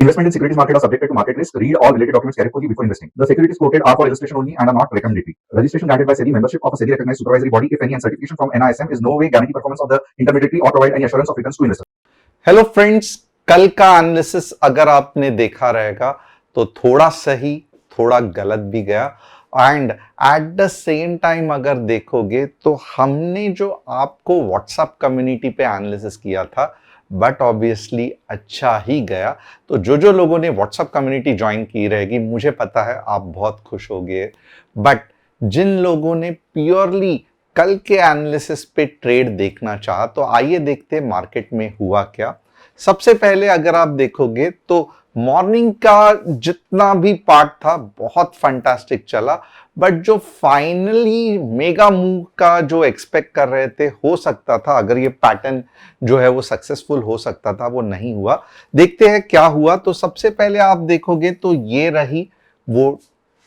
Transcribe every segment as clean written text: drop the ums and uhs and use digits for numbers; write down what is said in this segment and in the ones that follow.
Investment in securities market are subjected to market risk. Read all related documents carefully before investing. The securities quoted are for illustration only and are not recommendatory. Registration granted by SEBI. Membership of a SEBI recognized supervisory body, if any, and certification from NISM is no way guarantee performance of the intermediary or provide any assurance of returns to investors. Hello friends, कल का analysis अगर आपने देखा रहेगा तो थोड़ा सही थोड़ा गलत भी गया and at the same time अगर देखोगे तो हमने जो आपको व्हाट्सएप कम्युनिटी पे एनालिसिस किया था बट ऑब्वियसली अच्छा ही गया। तो जो लोगों ने व्हाट्सएप कम्युनिटी ज्वाइन की रहेगी मुझे पता है आप बहुत खुश हो गए, बट जिन लोगों ने प्योरली कल के एनालिसिस पे ट्रेड देखना चाहा तो आइए देखते हैं मार्केट में हुआ क्या। सबसे पहले अगर आप देखोगे तो मॉर्निंग का जितना भी पार्ट था बहुत फंटास्टिक चला, बट जो फाइनली मेगा मूव का जो एक्सपेक्ट कर रहे थे हो सकता था, अगर ये पैटर्न जो है वो सक्सेसफुल हो सकता था, वो नहीं हुआ। देखते हैं क्या हुआ। तो सबसे पहले आप देखोगे तो ये रही वो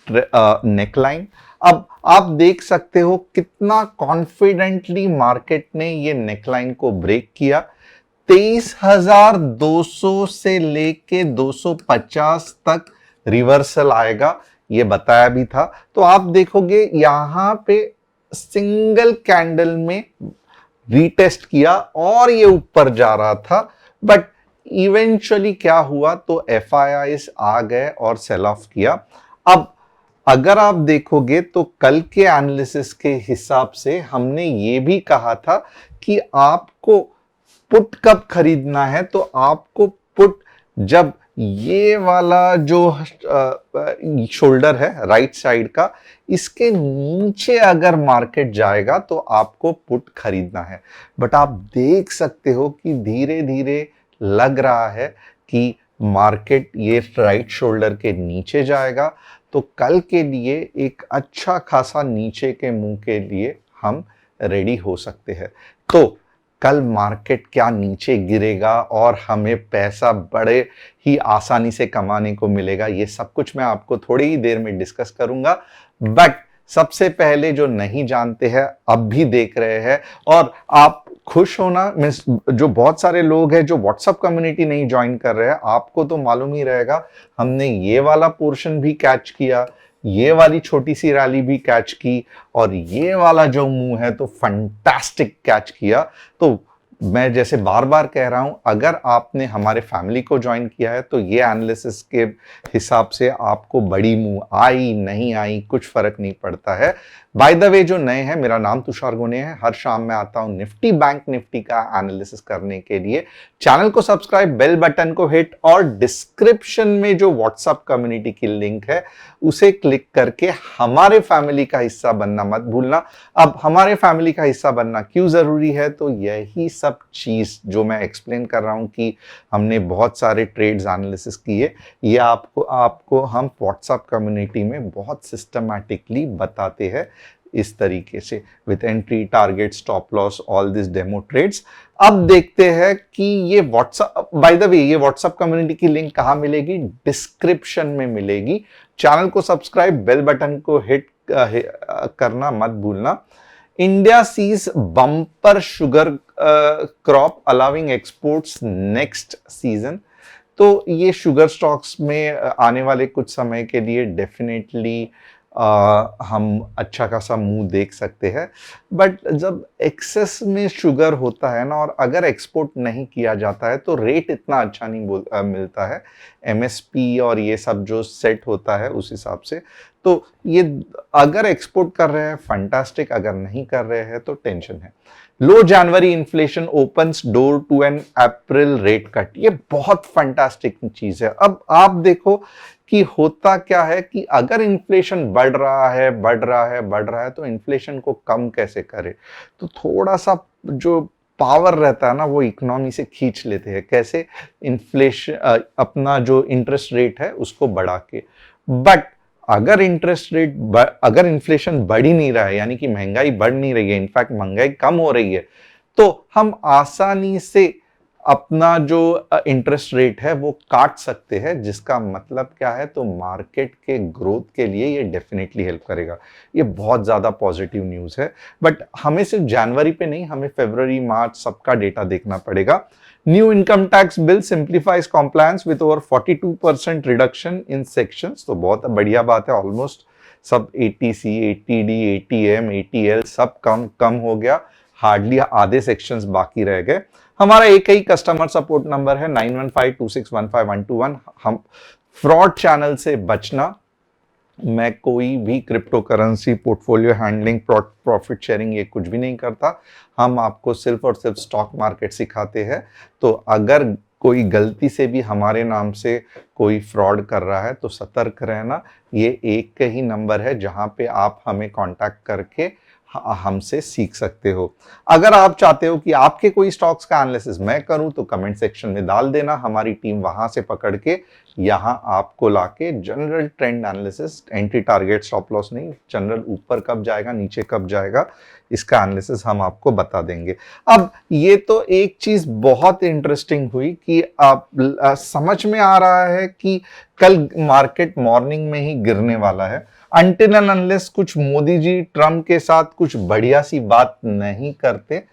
नेकलाइन। अब आप देख सकते हो कितना कॉन्फिडेंटली मार्केट ने ये नेकलाइन को ब्रेक किया। 23,200 से लेके 250 तक रिवर्सल आएगा, ये बताया भी था। तो आप देखोगे यहां पे सिंगल कैंडल में रीटेस्ट किया और ये ऊपर जा रहा था, बट इवेंचुअली क्या हुआ तो एफआईआईस आ गए और सेल ऑफ किया। अब अगर आप देखोगे तो कल के एनालिसिस के हिसाब से हमने ये भी कहा था कि आपको पुट कब खरीदना है, तो आपको पुट जब ये वाला जो शोल्डर है राइट साइड का, इसके नीचे अगर मार्केट जाएगा तो आपको पुट खरीदना है। बट आप देख सकते हो कि धीरे धीरे लग रहा है कि मार्केट ये राइट शोल्डर के नीचे जाएगा, तो कल के लिए एक अच्छा खासा नीचे के मुंह के लिए हम रेडी हो सकते हैं। तो कल मार्केट क्या नीचे गिरेगा और हमें पैसा बड़े ही आसानी से कमाने को मिलेगा, ये सब कुछ मैं आपको थोड़ी ही देर में डिस्कस करूंगा। बट सबसे पहले जो नहीं जानते हैं अब भी देख रहे हैं, और आप खुश होना मीन्स जो बहुत सारे लोग हैं जो व्हाट्सएप कम्युनिटी नहीं ज्वाइन कर रहे हैं, आपको तो मालूम ही रहेगा हमने ये वाला पोर्शन भी कैच किया, ये वाली छोटी सी रैली भी कैच की, और ये वाला जो मूव है तो फंटास्टिक कैच किया। तो मैं जैसे बार बार कह रहा हूं, अगर आपने हमारे फैमिली को ज्वाइन किया है तो ये एनालिसिस के हिसाब से आपको बड़ी मूव आई नहीं आई कुछ फर्क नहीं पड़ता है। बाय द वे जो नए हैं, मेरा नाम तुषार गोने है, हर शाम मैं आता हूं निफ्टी बैंक निफ्टी का एनालिसिस करने के लिए। चैनल को सब्सक्राइब, बेल बटन को हिट, और डिस्क्रिप्शन में जो व्हाट्सएप कम्युनिटी की लिंक है उसे क्लिक करके हमारे फैमिली का हिस्सा बनना मत भूलना। अब हमारे फैमिली का हिस्सा बनना क्यों जरूरी है, तो यही सब चीज जो मैं एक्सप्लेन कर रहा हूं कि हमने बहुत सारे ट्रेड्स एनालिसिस किए, ये आपको हम व्हाट्सएप कम्युनिटी में बहुत सिस्टमैटिकली बताते हैं इस तरीके से, with entry, target, stop loss, all this demo trades. अब देखते हैं कि ये व्हाट्सएप, बाय द वे ये व्हाट्सएप कम्युनिटी की लिंक कहां मिलेगी, डिस्क्रिप्शन में मिलेगी। चैनल को सब्सक्राइब, बेल बटन को हिट करना मत भूलना। India sees bumper sugar crop allowing exports next season. तो ये शुगर स्टॉक्स में आने वाले कुछ समय के लिए डेफिनेटली हम अच्छा खासा मूव देख सकते हैं। बट जब एक्सेस में शुगर होता है ना, और अगर एक्सपोर्ट नहीं किया जाता है तो रेट इतना अच्छा नहीं मिलता है, एमएसपी और ये सब जो सेट होता है उस हिसाब से। तो ये अगर एक्सपोर्ट कर रहे हैं फंटास्टिक, अगर नहीं कर रहे हैं तो टेंशन है। Low January inflation opens door to an April rate cut, ये बहुत फंटास्टिक चीज है। अब आप देखो कि होता क्या है कि अगर इन्फ्लेशन बढ़ रहा है तो इन्फ्लेशन को कम कैसे करे, तो थोड़ा सा जो पावर रहता है ना वो इकोनॉमी से खींच लेते हैं। कैसे? इन्फ्लेशन अपना जो इंटरेस्ट रेट है उसको बढ़ा के। बट अगर अगर इन्फ्लेशन बढ़ ही नहीं रहा है, यानी कि महंगाई बढ़ नहीं रही है, इनफैक्ट महंगाई कम हो रही है, तो हम आसानी से अपना जो इंटरेस्ट रेट है वो काट सकते हैं, जिसका मतलब क्या है, तो मार्केट के ग्रोथ के लिए ये डेफिनेटली हेल्प करेगा। ये बहुत ज़्यादा पॉजिटिव न्यूज़ है, बट हमें सिर्फ जनवरी पे नहीं, हमें फरवरी मार्च सबका डेटा देखना पड़ेगा। New income tax bill simplifies compliance with over 42% reduction in sections, तो बहुत बढ़िया बात है। ऑलमोस्ट सब 80C, 80D, 80M, 80L सब कम हो गया, हार्डली आधे सेक्शंस बाकी रह गए। हमारा एक ही कस्टमर सपोर्ट नंबर है 9152615121। हम फ्रॉड चैनल से बचना, मैं कोई भी crypto currency portfolio handling, profit sharing ये कुछ भी नहीं करता। हम आपको सिर्फ और सिर्फ स्टॉक मार्केट सिखाते हैं। तो अगर कोई गलती से भी हमारे नाम से कोई फ्रॉड कर रहा है तो सतर्क रहना। ये एक ही नंबर है जहां पे आप हमें कांटेक्ट करके हमसे सीख सकते हो। अगर आप चाहते हो कि आपके कोई स्टॉक्स का एनालिसिस मैं करूं तो कमेंट सेक्शन में डाल देना, हमारी टीम वहां से पकड़ के यहां आपको लाके general trend analysis, entry target stop loss नहीं, जनरल ऊपर कब जाएगा नीचे कब जाएगा इसका एनालिसिस हम आपको बता देंगे। अब ये तो एक चीज बहुत इंटरेस्टिंग हुई कि आप समझ में आ रहा है कि कल मार्केट मॉर्निंग में ही गिरने वाला है, अनटिल एंड अनलेस कुछ मोदी जी ट्रम्प के साथ कुछ बढ़िया सी बात नहीं करते।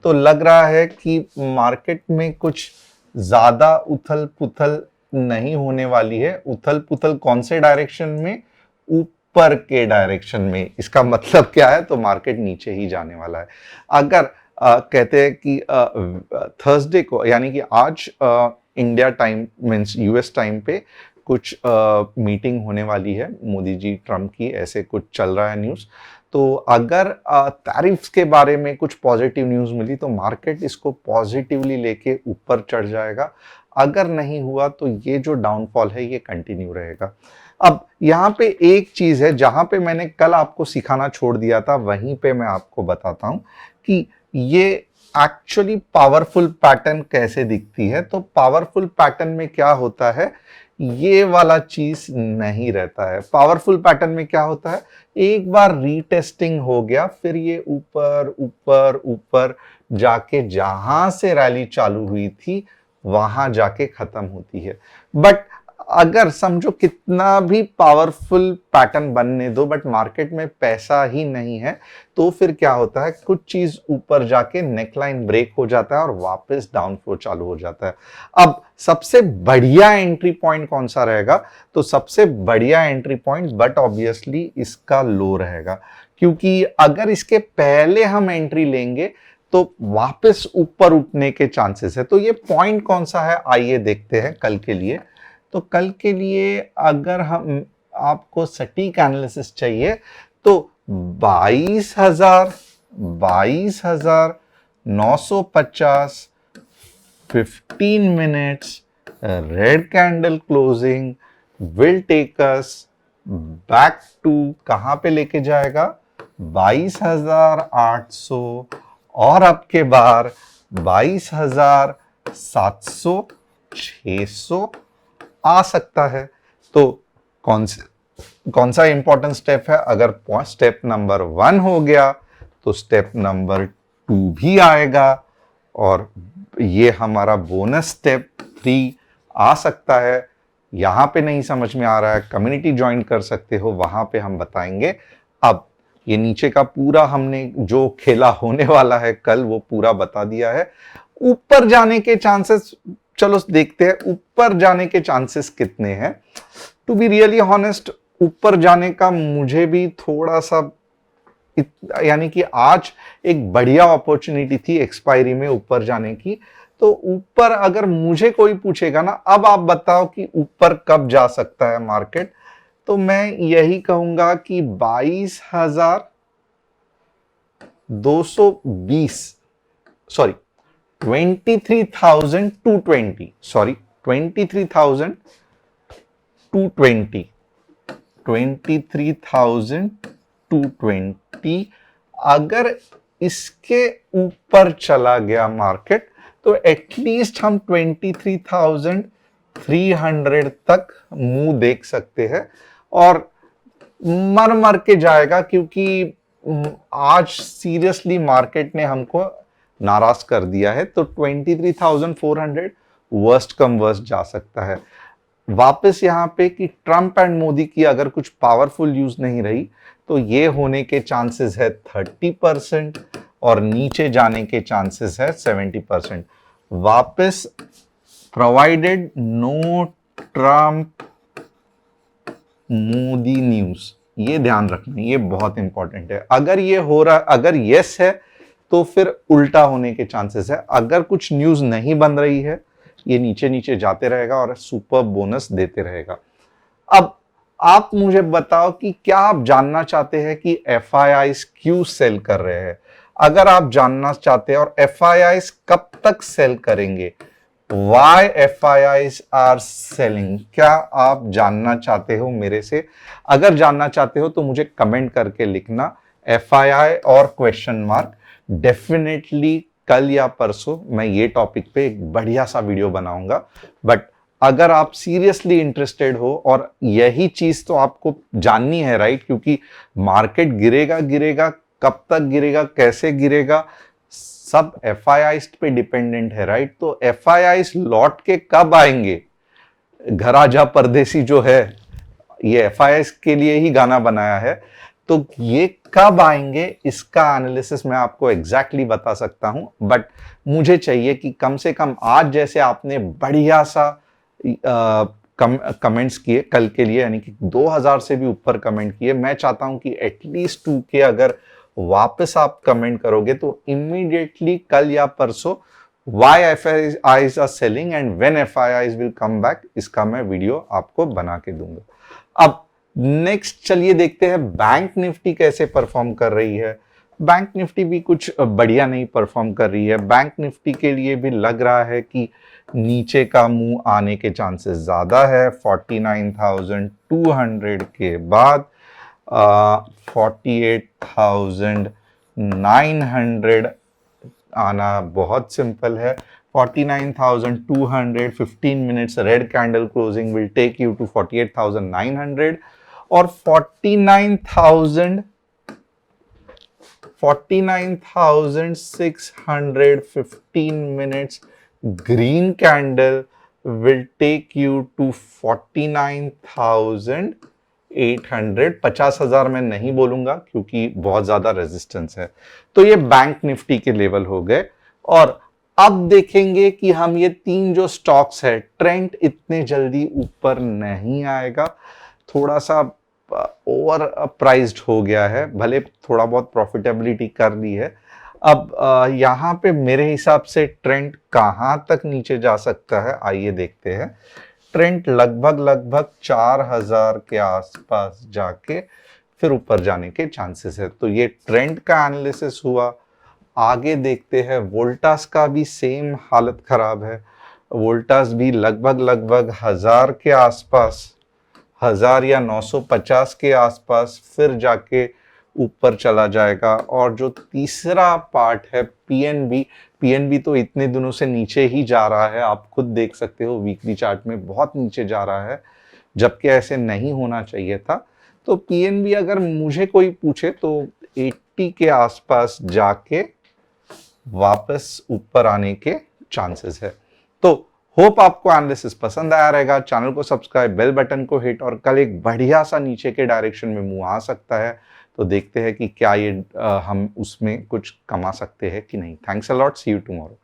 तो लग रहा है कि मार्केट में कुछ ज्यादा उथल पुथल नहीं होने वाली है। उथल पुथल कौन से डायरेक्शन में? ऊपर के डायरेक्शन में। इसका मतलब क्या है? तो मार्केट नीचे ही जाने वाला है। अगर कहते हैं कि थर्सडे को, यानी कि आज India time means US time पे कुछ मीटिंग होने वाली है मोदी जी ट्रम्प की, ऐसे कुछ चल रहा है न्यूज़। तो अगर टैरिफ्स के बारे में कुछ पॉजिटिव न्यूज़ मिली तो मार्केट इसको पॉजिटिवली लेके ऊपर चढ़ जाएगा। अगर नहीं हुआ तो ये जो डाउनफॉल है ये कंटिन्यू रहेगा। अब यहाँ पे एक चीज़ है जहाँ पे मैंने कल आपको सिखाना छोड़ दिया था, वहीं पे मैं आपको बताता हूँ कि ये एक्चुअली पावरफुल पैटर्न कैसे दिखती है। तो पावरफुल पैटर्न में क्या होता है, ये वाला चीज नहीं रहता है। पावरफुल पैटर्न में क्या होता है, एक बार रीटेस्टिंग हो गया फिर ये ऊपर ऊपर ऊपर जाके जहां से रैली चालू हुई थी वहां जाके खत्म होती है। बट अगर समझो कितना भी पावरफुल पैटर्न बनने दो, बट मार्केट में पैसा ही नहीं है, तो फिर क्या होता है, कुछ चीज ऊपर जाके नेकलाइन ब्रेक हो जाता है और वापस डाउनफ्लो चालू हो जाता है। अब सबसे बढ़िया एंट्री पॉइंट कौन सा रहेगा? तो सबसे बढ़िया एंट्री पॉइंट, बट ऑब्वियसली इसका लो रहेगा, क्योंकि अगर इसके पहले हम एंट्री लेंगे तो वापस ऊपर उठने के चांसेस है। तो ये पॉइंट कौन सा है, आइए देखते हैं कल के लिए। तो कल के लिए अगर हम आपको सटीक एनालिसिस चाहिए तो 22,950 15 minutes red candle closing will take us back to, कहां पे लेके जाएगा, 22,800 और अब के बार 22,700, 600 आ सकता है। तो कौन सा इंपॉर्टेंट स्टेप है? अगर स्टेप नंबर 1 हो गया तो स्टेप नंबर 2 भी आएगा और ये हमारा बोनस स्टेप 3 आ सकता है। यहां पे नहीं समझ में आ रहा है, कम्युनिटी ज्वाइन कर सकते हो, वहां पे हम बताएंगे। अब ये नीचे का पूरा हमने जो खेला होने वाला है कल वो पूरा बता दिया है। ऊपर जाने के चांसेस, चलो देखते हैं ऊपर जाने के चांसेस कितने हैं। टू बी रियली ऑनेस्ट, ऊपर जाने का मुझे भी थोड़ा सा, यानी कि आज एक बढ़िया अपॉर्चुनिटी थी एक्सपायरी में ऊपर जाने की। तो ऊपर अगर मुझे कोई पूछेगा ना, अब आप बताओ कि ऊपर कब जा सकता है मार्केट, तो मैं यही कहूंगा कि 22,220, सॉरी 23,220, सॉरी 23,220, 23,220 अगर इसके ऊपर चला गया मार्केट तो एटलीस्ट हम 23,300 तक मुंह देख सकते हैं और मर मर के जाएगा, क्योंकि आज सीरियसली मार्केट ने हमको नाराज कर दिया है, तो 23,400 वर्स्ट कम वर्स्ट जा सकता है। वापस यहाँ पे कि ट्रंप एंड मोदी की अगर कुछ पावरफुल यूज नहीं रही तो ये होने के चांसेस है 30% और नीचे जाने के चांसेस है 70%। वापस provided no Trump Modi news, ये ध्यान रखना, ये बहुत इंपॉर्टेंट है। अगर ये हो रहा, अगर यस है तो फिर उल्टा होने के चांसेस है। अगर कुछ न्यूज नहीं बन रही है, ये नीचे नीचे जाते रहेगा और सुपर बोनस देते रहेगा। अब आप मुझे बताओ कि क्या आप जानना चाहते हैं कि FIIs क्यों सेल कर रहे हैं? अगर आप जानना चाहते हैं और FIIs कब तक सेल करेंगे, Why FIIs are selling, क्या आप जानना चाहते हो मेरे से? अगर जानना चाहते हो तो मुझे कमेंट करके लिखना FII और क्वेश्चन मार्क। डेफिनेटली कल या परसों मैं ये टॉपिक पे एक बढ़िया सा वीडियो बनाऊंगा। बट अगर आप सीरियसली इंटरेस्टेड हो और यही चीज तो आपको जाननी है, राइट, क्योंकि मार्केट गिरेगा गिरेगा, कब तक गिरेगा, कैसे गिरेगा, सब FIIs पे डिपेंडेंट है, राइट। तो FIIs लौट के कब आएंगे? घर आजा परदेसी जो है, ये FIIs के लिए ही गाना बनाया है, तो ये कब आएंगे इसका एनालिसिस मैं आपको एग्जैक्टली बता सकता हूं। बट मुझे चाहिए कि कम से कम आज जैसे आपने बढ़िया सा कमेंट्स किए कल के लिए, यानी कि 2000 से भी ऊपर कमेंट किए, मैं चाहता हूं कि एटलीस्ट 2K अगर वापस आप कमेंट करोगे तो इमीडिएटली कल या परसों why FIIs are selling and when FIIs will come back, इसका मैं वीडियो आपको बना के दूंगा। अब नेक्स्ट चलिए देखते हैं बैंक निफ्टी कैसे परफॉर्म कर रही है। बैंक निफ्टी भी कुछ बढ़िया नहीं परफॉर्म कर रही है। बैंक निफ्टी के लिए भी लग रहा है कि नीचे का मुंह आने के चांसेस ज्यादा है। 49,200 के बाद 48,900 आना बहुत सिंपल है। 49,200 15 minutes red candle closing will take you to 48,900 और 49,600 15 minutes green candle will take you to 49,800। 50,000 मैं नहीं बोलूंगा क्योंकि बहुत ज्यादा रेजिस्टेंस है। तो ये बैंक निफ्टी के लेवल हो गए। और अब देखेंगे कि हम ये तीन जो स्टॉक्स है, ट्रेंड इतने जल्दी ऊपर नहीं आएगा, थोड़ा सा ओवर प्राइस्ड हो गया है, भले थोड़ा बहुत प्रॉफिटेबिलिटी कर ली है। अब यहाँ पे मेरे हिसाब से ट्रेंड कहां तक नीचे जा सकता है, आइए देखते हैं। ट्रेंड लगभग 4,000 के आसपास जाके फिर ऊपर जाने के चांसेस है। तो ये ट्रेंड का एनालिसिस हुआ। आगे देखते हैं, वोल्टास का भी सेम हालत खराब है। वोल्टास भी लगभग 1,000 के आसपास, 1,000 या 950 के आसपास फिर जाके ऊपर चला जाएगा। और जो तीसरा पार्ट है पीएनबी तो इतने दिनों से नीचे ही जा रहा है, आप खुद देख सकते हो वीकली चार्ट में बहुत नीचे जा रहा है, जबकि ऐसे नहीं होना चाहिए था। तो पीएनबी अगर मुझे कोई पूछे तो 80 के आसपास जाके वापस ऊपर आने के चांसेस है। तो होप आपको एनालिसिस पसंद आया रहेगा। चैनल को सब्सक्राइब, बेल बटन को हिट, और कल एक बढ़िया सा नीचे के डायरेक्शन में मूव आ सकता है, तो देखते हैं कि क्या ये हम उसमें कुछ कमा सकते हैं कि नहीं। Thanks a lot, see you tomorrow.